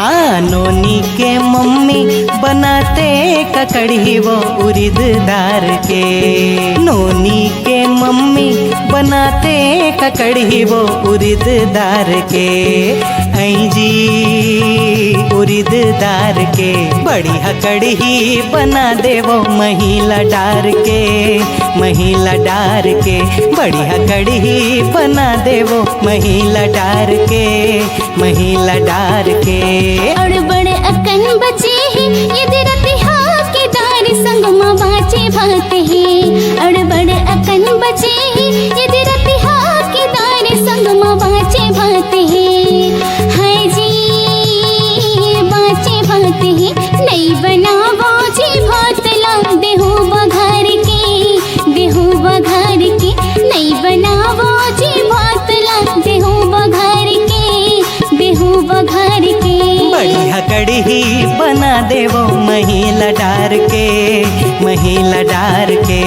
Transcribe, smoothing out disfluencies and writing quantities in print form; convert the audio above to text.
हाँ, नोनी के मम्मी बनाते ककड़ी वो उड़द दार के। नोनी के मम्मी बनाते ककड़ी वो उड़द दार के। आई जी उड़द दार के बढ़िया कढ़ी बना दे वो महिला डार के। महिला डार के बढ़िया कढ़ी बना दे वो महिला डार के। महिला डार के और बड़े अकन बचे हैं ये रतिहा के दार संग माँ बाचे भाते हैं। और बड़े अकन बचे हैं ये रतिहा के दार संग माँ बाचे भाते हैं। हाय जी बाचे भाते हैं नहीं बनावो जी भात ला देहु बघार के। देहु बघार के नहीं बनावो जी भात ला देहु बघार के। देहु बघार के बढ़िया कढ़ी बना दे वो महिला डार के। महिला डार के